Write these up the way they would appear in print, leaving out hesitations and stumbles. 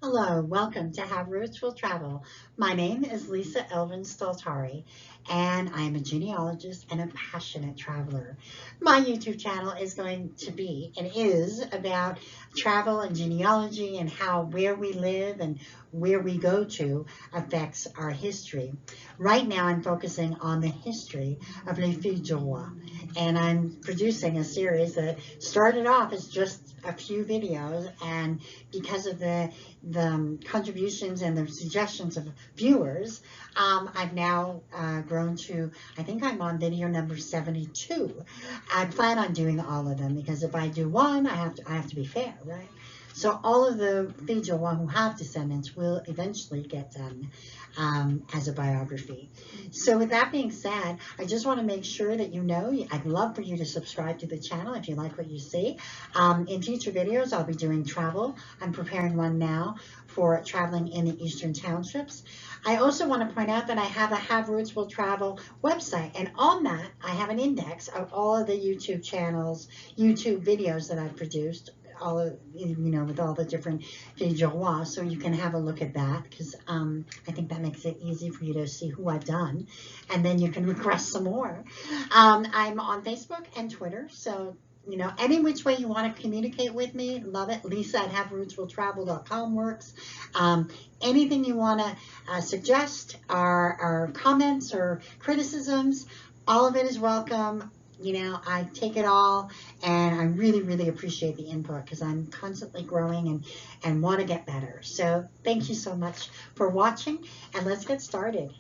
Hello, welcome to Have Roots Will Travel. My name is Lisa Elvin Staltari, and I am a genealogist and a passionate traveler. My YouTube channel is going to be and is about travel and genealogy and how where we live and where we go to affects our history. Right now, I'm focusing on the history of Les Filles du Roi, and I'm producing a series that started off as just a few videos, and because of the contributions and the suggestions of viewers, I've now grown to, I think I'm on video number 72. I plan on doing all of them because if I do one, I have to be fair, right? So all of the Filles du Roi who have descendants will eventually get done as a biography. So with that being said, I just want to make sure that you know, I'd love for you to subscribe to the channel if you like what you see. In future videos, I'll be doing travel. I'm preparing one now for traveling in the Eastern Townships. I also want to point out that I have a Have Roots Will Travel website, and on that, I have an index of all of the YouTube channels, YouTube videos that I've produced, all of, with all the different Filles du Roi, so you can have a look at that, because I think that makes it easy for you to see who I've done, and then you can request some more. I'm on Facebook and Twitter, so any which way you want to communicate with me, love it. Lisa at haverootswilltravel.com works. Anything you want to suggest, or comments or criticisms, all of it is welcome. I take it all, and I really, really appreciate the input because I'm constantly growing and want to get better. So thank you so much for watching, and let's get started.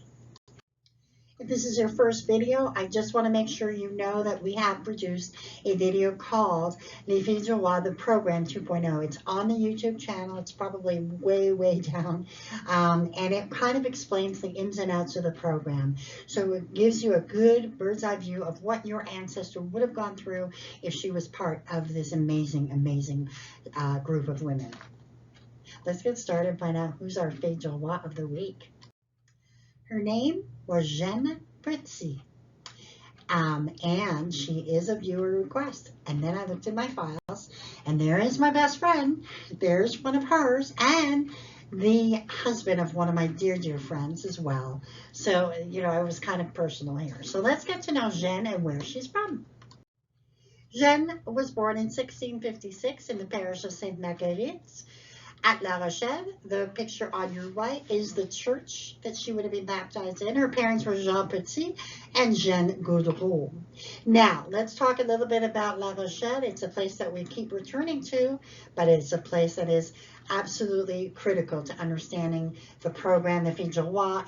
If this is your first video, I just want to make sure you know that we have produced a video called Les Filles du Roi, the Program 2.0. It's on the YouTube channel. It's probably way, way down. And it kind of explains the ins and outs of the program. So it gives you a good bird's eye view of what your ancestor would have gone through if she was part of this amazing, amazing group of women. Let's get started and find out who's our Filles du Roi of the week. Her name was Jeanne Petit, and she is a viewer request. And then I looked in my files, and there is my best friend. There's one of hers, and the husband of one of my dear, dear friends as well. So, it was kind of personal here. So let's get to know Jeanne and where she's from. Jeanne was born in 1656 in the parish of Sainte Marguerite at La Rochelle. The picture on your right is the church that she would have been baptized in. Her parents were Jeanne Petit and Jeanne Gaudreau. Now, let's talk a little bit about La Rochelle. It's a place that we keep returning to, but it's a place that is absolutely critical to understanding the program, the Filles du Roi,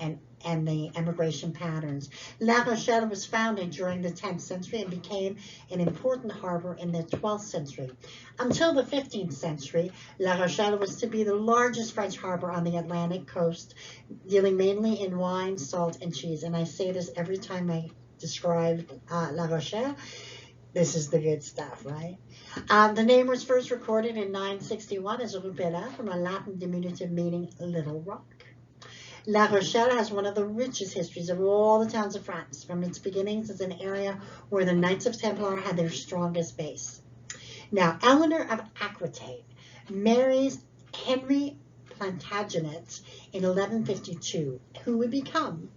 and the immigration patterns. La Rochelle was founded during the 10th century and became an important harbor in the 12th century. Until the 15th century, La Rochelle was to be the largest French harbor on the Atlantic coast, dealing mainly in wine, salt, and cheese. And I say this every time I describe La Rochelle. This is the good stuff, right? The name was first recorded in 961 as Rupella, from a Latin diminutive meaning little rock. La Rochelle has one of the richest histories of all the towns of France, from its beginnings as an area where the Knights of Templar had their strongest base. Now, Eleanor of Aquitaine marries Henry Plantagenet in 1152, who would become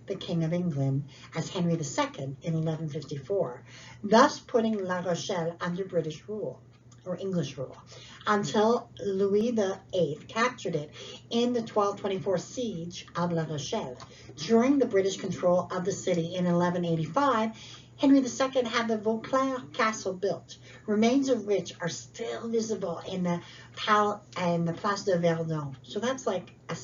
the King of England as Henry II in 1154, thus putting La Rochelle under British rule, or English rule, until Louis VIII captured it in the 1224 siege of La Rochelle. During the British control of the city in 1185, Henry II had the Vauclair Castle built. Remains of which are still visible in the Place de Verdun. So that's like a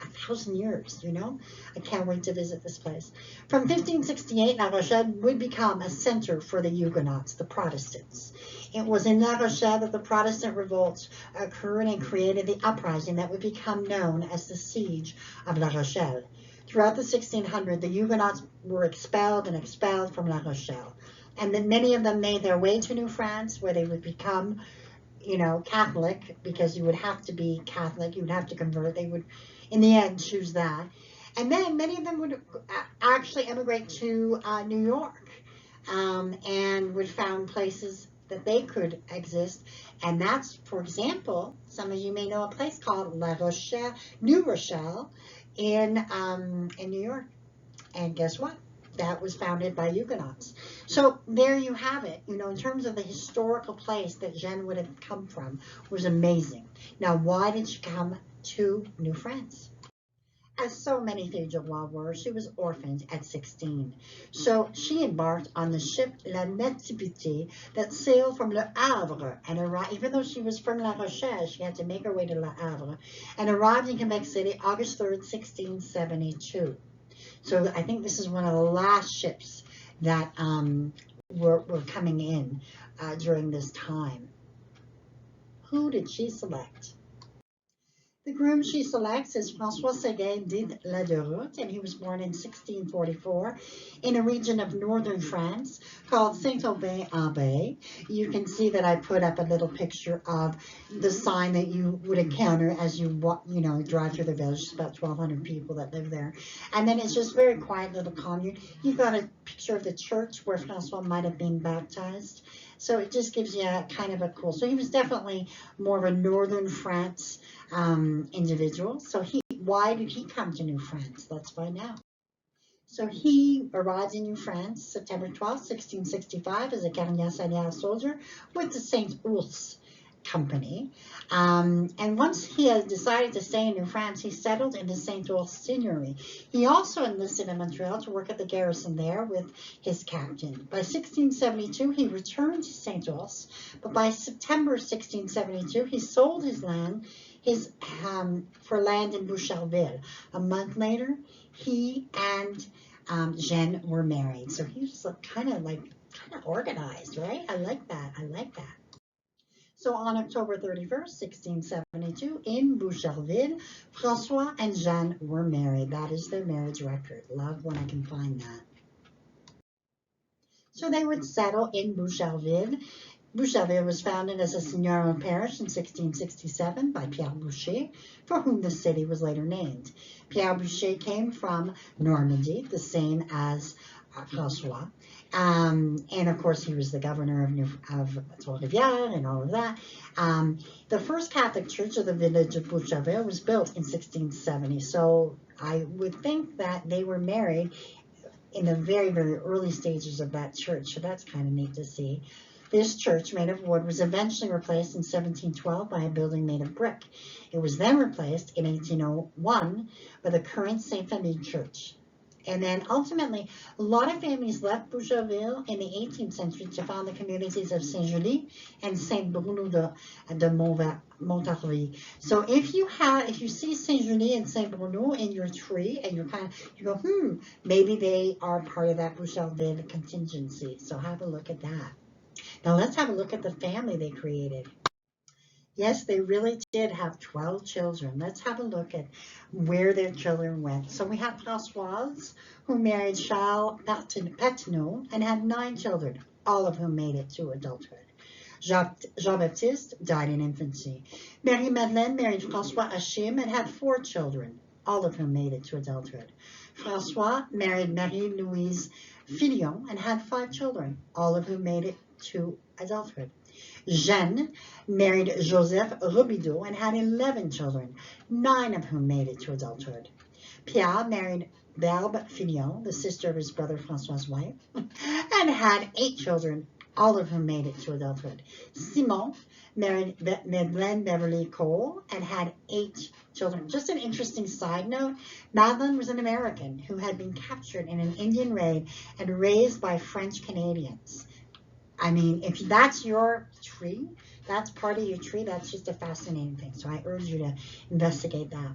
1,000 years, I can't wait to visit this place. From 1568, La Rochelle would become a center for the Huguenots, the Protestants. It was in La Rochelle that the Protestant revolts occurred and created the uprising that would become known as the Siege of La Rochelle. Throughout the 1600s, the Huguenots were expelled from La Rochelle. And then many of them made their way to New France, where they would become, Catholic, because you would have to be Catholic, you would have to convert. They would, in the end, choose that. And then many of them would actually emigrate to New York, and would found places that they could exist And that's, for example, some of you may know a place called La Rochelle, New Rochelle in New York. And guess what? That was founded by Huguenots. So there you have it. You know, in terms of the historical place that Jeanne would have come from, was amazing. Now, why did she come to New France? As so many filles du roi were, she was orphaned at 16. So she embarked on the ship Jeanne Petit that sailed from Le Havre and arrived, even though she was from La Rochelle, she had to make her way to Le Havre and arrived in Quebec City August 3rd, 1672. So I think this is one of the last ships that were coming in during this time. Who did she select? The groom she selects is Francois Seguin de la Deroute, and he was born in 1644 in a region of northern France called Saint-Aubin-en-Bay. You can see that I put up a little picture of the sign that you would encounter as you walk, drive through the village. It's about 1,200 people that live there. And then it's just very quiet little commune. You've got a picture of the church where Francois might have been baptized. So it just gives you a kind of a cool. So he was definitely more of a northern France individual. So why did he come to New France? Let's find out. So he arrived in New France September 12, 1665 as a carnière soldier with the St. Ours Company. And once he had decided to stay in New France, he settled in the St. Ours Seigneury. He also enlisted in Montreal to work at the garrison there with his captain. By 1672, he returned to St. Ours, but by September 1672, he sold his land for land in Boucherville. A month later, he and Jeanne were married. So he was kind of organized, right? I like that. So on October 31st, 1672, in Boucherville, Francois and Jeanne were married. That is their marriage record. Love when I can find that. So they would settle in Boucherville. Boucherville was founded as a seigneurial parish in 1667 by Pierre Boucher, for whom the city was later named. Pierre Boucher came from Normandy, the same as Francois. And of course, he was the governor of Trois-Rivières and all of that. The first Catholic church of the village of Boucherville was built in 1670. So I would think that they were married in the very, very early stages of that church. So that's kind of neat to see. This church, made of wood, was eventually replaced in 1712 by a building made of brick. It was then replaced in 1801 by the current Saint Famille Church. And then ultimately, a lot of families left Boucherville in the 18th century to found the communities of Saint-Julie and Saint-Bruno de Montarville. So if you see Saint-Julie and Saint-Bruno in your tree, and you go, maybe they are part of that Boucherville contingency. So have a look at that. Now let's have a look at the family they created. Yes, they really did have 12 children. Let's have a look at where their children went. So we have Françoise, who married Charles Patineau and had 9 children, all of whom made it to adulthood. Jean-Baptiste died in infancy. Marie-Madeleine married François Achim and had 4 children, all of whom made it to adulthood. François married Marie-Louise Fillon and had 5 children, all of whom made it to adulthood. Jeanne married Joseph Robideau and had 11 children, 9 of whom made it to adulthood. Pierre married Barbe Fillon, the sister of his brother Francois' wife, and had 8 children, all of whom made it to adulthood. Simon married Madeleine Beverly Cole and had 8 children. Just an interesting side note, Madeleine was an American who had been captured in an Indian raid and raised by French Canadians. I mean, if that's your tree, that's part of your tree, that's just a fascinating thing. So I urge you to investigate that.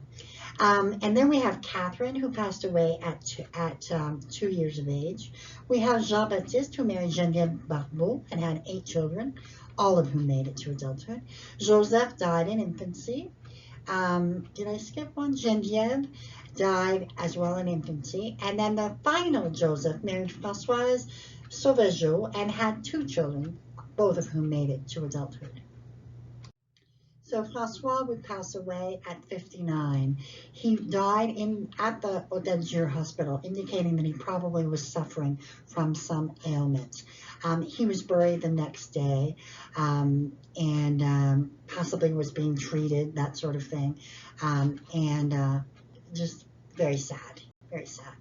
And then we have Catherine, who passed away at 2 years of age. We have Jean-Baptiste, who married Geneviève Barbeau and had 8 children, all of whom made it to adulthood. Joseph died in infancy. Did I skip one? Geneviève died as well in infancy. And then the final Joseph married Françoise Sauvageau and had 2 children, both of whom made it to adulthood. So Francois would pass away at 59. He died at the Hôtel Dieu Hospital, indicating that he probably was suffering from some ailment. He was buried the next day and possibly was being treated, that sort of thing. And just very sad, very sad.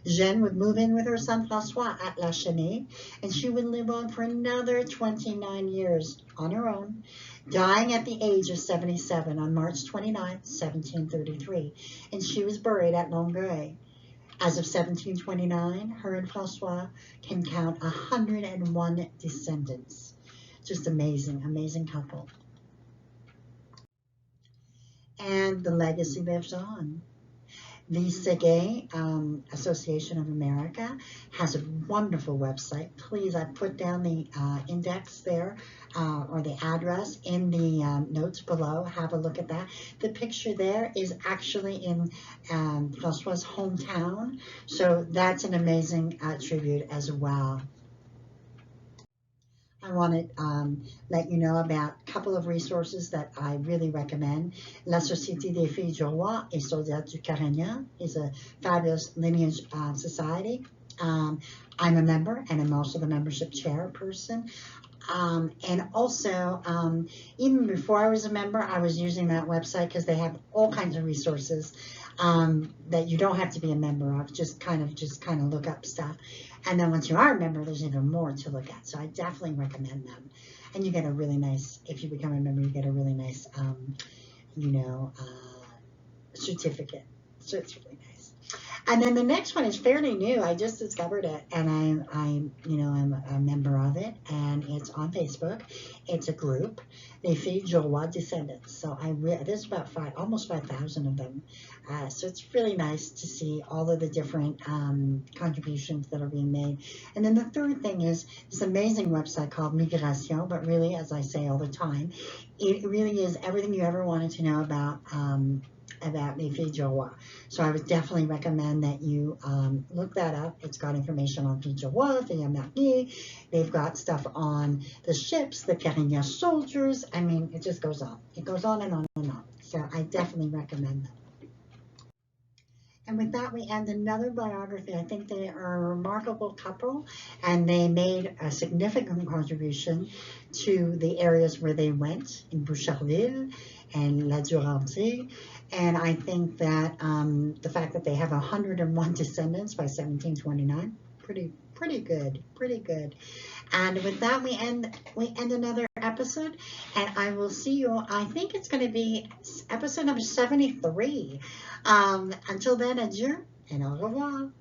Jeanne would move in with her son Francois at La Chênaie, and she would live on for another 29 years on her own, dying at the age of 77 on March 29th, 1733, and she was buried at Longueuil. As of 1729, her and Francois can count 101 descendants. Just amazing, amazing couple. And the legacy lives on. The Seguin Association of America has a wonderful website. Please, I put down the index there, or the address in the notes below. Have a look at that. The picture there is actually in Francois' hometown, so that's an amazing tribute as well. I want to let you know about a couple of resources that I really recommend. La Société des Filles du Roi et Soldats du Carignan is a fabulous lineage society. I'm a member, and I'm also the membership chairperson. And also, even before I was a member, I was using that website because they have all kinds of resources that you don't have to be a member of. Just kind of look up stuff. And then once you are a member, there's even more to look at. So I definitely recommend them. And you get a really nice, if you become a member, you get a really nice, certificate. So it's really nice. And then the next one is fairly new. I just discovered it, and I'm a member of it, and it's on Facebook. It's a group, Les Filles du Roi Descendants. So there's about almost 5,000 of them. So it's really nice to see all of the different contributions that are being made. And then the third thing is this amazing website called Migration, but really, as I say all the time, it really is everything you ever wanted to know about Les Filles du Roi. So I would definitely recommend that you look that up. It's got information on Filles du Roi, Filles Mariées. They've got stuff on the ships, the Carignan soldiers. I mean, it just goes on. It goes on and on and on. So I definitely recommend them. And with that, we end another biography. I think they are a remarkable couple, and they made a significant contribution to the areas where they went, in Boucherville and La Durantaye. And I think that the fact that they have 101 descendants by 1729, pretty good. And with that, we end another episode, and I will see you. I think it's going to be episode number 73. Until then, adieu and au revoir.